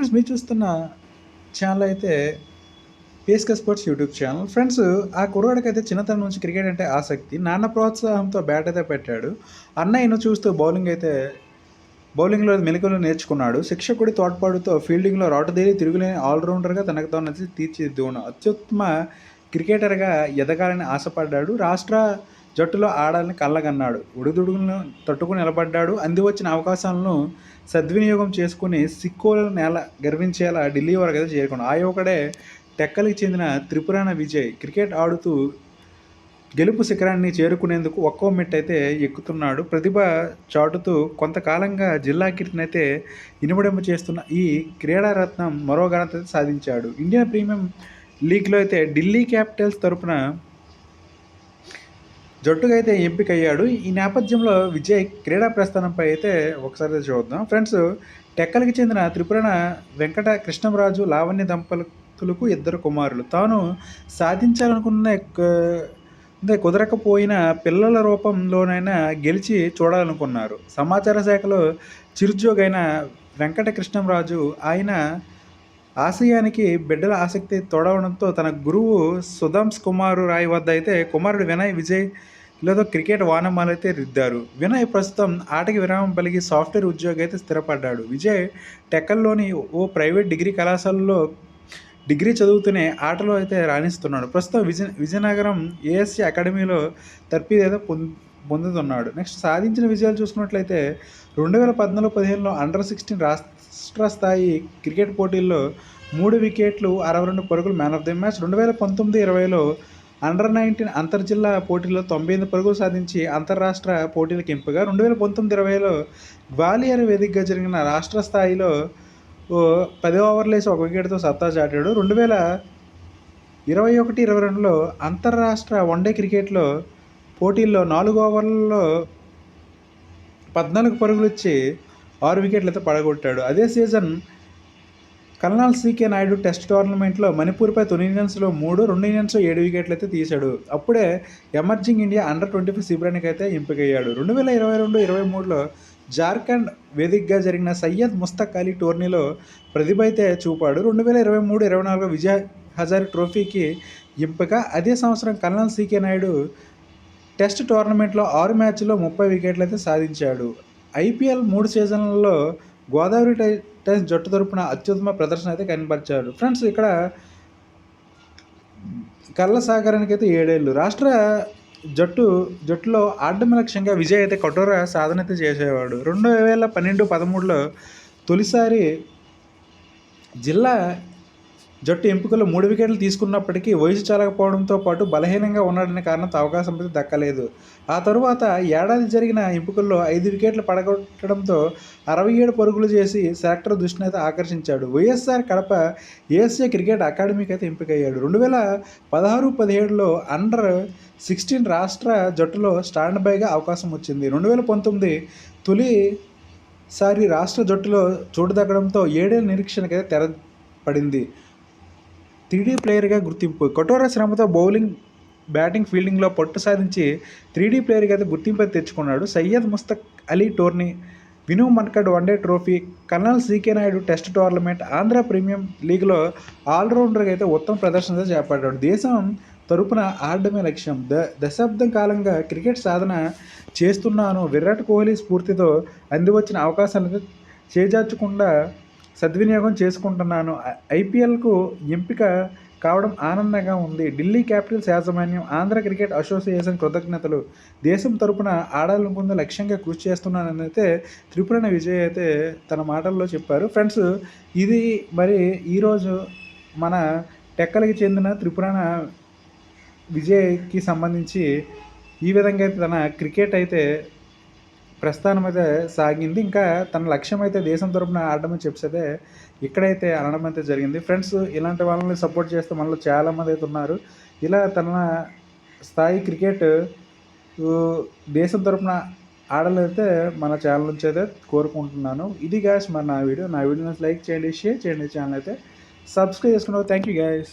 Friends మీరు చూస్తున్న channel అయితే పేస్‌కే స్పోర్ట్స్ యూట్యూబ్ ఛానల్. ఫ్రెండ్స్ ఆ కుర్రాడికైతే చిన్నతనం నుంచి క్రికెట్ అంటే ఆసక్తి. నాన్న ప్రోత్సాహంతో బ్యాట్ అయితే పెట్టాడు. అన్నయ్యను చూస్తూ బౌలింగ్‌లో మెళకువలు నేర్చుకున్నాడు. శిక్షకుడి తోడ్పాటుతో ఫీల్డింగ్‌లో రాటుదేలి తిరుగులేని ఆల్రౌండర్‌గా తనకు తాను తీర్చిదిద్దుకున్న అత్యుత్తమ క్రికెటర్‌గా ఎదగాలని ఆశపడ్డాడు. రాష్ట్ర జట్టులో ఆడాలని కలగన్నాడు. ఒడిదుడుకులను తట్టుకుని నిలబడ్డాడు. అందివచ్చిన అవకాశాలను సద్వినియోగం చేసుకుని సిక్కోల నేల గర్వించేలా ఢిల్లీ వరకైతే చేరుకున్నాడు. ఆ యువకుడే టెక్కలికి చెందిన త్రిపురాన విజయ్. క్రికెట్ ఆడుతూ గెలుపు శిఖరాన్ని చేరుకునేందుకు ఒక్కో మెట్టయితే ఎక్కుతున్నాడు. ప్రతిభ చాటుతూ కొంతకాలంగా జిల్లా కీర్తినైతే ఇనుమడింప చేస్తున్న ఈ క్రీడారత్నం మరో ఘనత సాధించాడు. ఇండియన్ ప్రీమియం లీగ్లో అయితే ఢిల్లీ క్యాపిటల్స్ తరపున జట్టుగా అయితే ఎంపికయ్యాడు. ఈ నేపథ్యంలో విజయ్ క్రీడా ప్రస్థానంపై అయితే ఒకసారి చూద్దాం. ఫ్రెండ్స్ టెక్కలికి చెందిన త్రిపురన వెంకట కృష్ణంరాజు లావణ్య దంపతులకు 2 కుమారులు. తాను సాధించాలనుకున్న కుదరకపోయిన పిల్లల రూపంలోనైనా గెలిచి చూడాలనుకున్నారు. సమాచార శాఖలో చిరుద్యోగైన వెంకట కృష్ణంరాజు ఆయన ఆశయానికి బిడ్డల ఆసక్తి తోడవడంతో తన గురువు సుధాంశ్ కుమారు రాయ్ వద్ద అయితే కుమారుడు వినయ్ విజయ్లతో క్రికెట్ వానమాలైతే రుద్దారు. వినయ్ ప్రస్తుతం ఆటకి విరామం పలిగి సాఫ్ట్వేర్ ఉద్యోగి అయితే స్థిరపడ్డాడు. విజయ్ టెక్కల్లోని ఓ ప్రైవేట్ డిగ్రీ కళాశాలలో డిగ్రీ చదువుతూనే ఆటలో అయితే రాణిస్తున్నాడు. ప్రస్తుతం విజయనగరం ఏఎస్సీ అకాడమీలో తర్ఫీదు అయితే పొందుతున్నాడు. నెక్స్ట్ సాధించిన విజయాలు చూసుకున్నట్లయితే 2014-15లో అండర్-16 రాష్ట్ర స్థాయి క్రికెట్ పోటీల్లో 3 వికెట్లు 62 పరుగులు మ్యాన్ ఆఫ్ ది మ్యాచ్. 2019-20లో అండర్-19 అంతర్జిల్లా పోటీల్లో 98 పరుగులు సాధించి అంతర్రాష్ట్ర పోటీలకు ఎంపిక. 2019-20లో గ్వాలియర్ వేదికగా జరిగిన రాష్ట్ర స్థాయిలో 10 ఓవర్లు వేసి 1 వికెట్తో సత్తా చాటాడు. 2021-22లో అంతర్రాష్ట్ర వన్డే క్రికెట్లో పోటీల్లో 4 ఓవర్లలో 14 పరుగులు ఇచ్చి 6 వికెట్లు అయితే పడగొట్టాడు. అదే season colonel CK Nayudu test టోర్నమెంట్లో మణిపూర్పై తొలి ఇన్నింగ్స్లో 3, 2 ఇన్నింగ్స్లో 7 వికెట్లు అయితే తీశాడు. అప్పుడే ఎమర్జింగ్ ఇండియా అండర్-25 శిబిరానికి అయితే ఎంపికయ్యాడు. 2022-23లో జార్ఖండ్ వేదికగా జరిగిన సయ్యద్ ముస్తక్ అలీ టోర్నీలో ప్రతిభ అయితే చూపాడు. 2023-24 విజయ్ హజారే ట్రోఫీకి ఎంపిక. అదే సంవత్సరం కల్నల్ సీకే నాయుడు టెస్ట్ టోర్నమెంట్లో 6 మ్యాచ్ల్లో 30 వికెట్లు అయితే సాధించాడు. ఐపీఎల్ 3 సీజన్లలో గోదావరి టైటన్స్ జట్టు తరపున అత్యుత్తమ ప్రదర్శన అయితే కనబరిచాడు. ఫ్రెండ్స్ ఇక్కడ కళ్ళసాగరానికి అయితే 7 ఏళ్ళు. రాష్ట్ర జట్టులో ఆడడం లక్ష్యంగా విజయ్ అయితే కఠోర సాధన అయితే చేసేవాడు. 2012-13లో తొలిసారి జిల్లా జట్టు ఎంపికలో 3 వికెట్లు తీసుకున్నప్పటికీ వయసు చాలకపోవడంతో పాటు బలహీనంగా ఉన్నాడనే కారణంతో అవకాశం అయితే దక్కలేదు. ఆ తరువాత ఏడాది జరిగిన ఎంపికల్లో 5 వికెట్లు పడగొట్టడంతో 67 పరుగులు చేసి సెలెక్టర్ దృష్టిని అయితే ఆకర్షించాడు. వైఎస్ఆర్ కడప ఏఎస్ఏ క్రికెట్ అకాడమీకి అయితే ఎంపికయ్యాడు. 2016-17లో అండర్-16 రాష్ట్ర జట్టులో స్టాండ్ బైగా అవకాశం వచ్చింది. 2019 తొలిసారి రాష్ట్ర జట్టులో చోటు దక్కడంతో 7 ఏళ్ల నిరీక్షణకైతే తెరపడింది. 3D ప్లేయర్గా గుర్తింపు. కఠోర శ్రమతో బౌలింగ్, బ్యాటింగ్, ఫీల్డింగ్లో పట్టు సాధించి 3D ప్లేయర్గా అయితే గుర్తింపు తెచ్చుకున్నాడు. Syed Mushtaq Ali tourney, Vinoo Mankad one day trophy, colonel CK Nayudu test tournament, Andhra premier లీగ్లో ఆల్రౌండర్గా అయితే ఉత్తమ ప్రదర్శన చేపట్టాడు. దేశం తరపున ఆడడమే లక్ష్యం. దశాబ్దం కాలంగా క్రికెట్ సాధన చేస్తున్నాను. విరాట్ కోహ్లీ స్ఫూర్తితో అందివచ్చిన అవకాశాలను చేజార్చకుండా సద్వినియోగం చేసుకుంటున్నాను. ఐపీఎల్కు ఎంపిక కావడం ఆనందంగా ఉంది. ఢిల్లీ క్యాపిటల్స్ యాజమాన్యం, ఆంధ్ర క్రికెట్ అసోసియేషన్ కృతజ్ఞతలు. దేశం తరపున ఆడాలనుకున్న లక్ష్యంగా కృషి చేస్తున్నానని అయితే త్రిపురన విజయ్ అయితే తన మాటల్లో చెప్పారు. ఫ్రెండ్స్ ఇది మరి ఈరోజు మన టెక్కలికి చెందిన త్రిపురన విజయ్కి సంబంధించి ఈ విధంగా అయితే తన క్రికెట్ అయితే ప్రస్థానం అయితే సాగింది. ఇంకా తన లక్ష్యం అయితే దేశం తరపున ఆడమని చెప్పేదే ఇక్కడైతే అనడం అయితే జరిగింది. ఫ్రెండ్స్ ఇలాంటి వాళ్ళని సపోర్ట్ చేస్తే మనలో చాలామంది అయితే ఉన్నారు. ఇలా తన స్థాయి క్రికెట్ దేశం తరపున ఆడాలైతే మన ఛానల్ నుంచి అయితే కోరుకుంటున్నాను. ఇది గాయస్ మరి నా వీడియో. నా వీడియోని లైక్ చేయండి, షేర్ చేయండి, ఛానల్ అయితే సబ్స్క్రైబ్ చేసుకున్నారు. Thank you guys.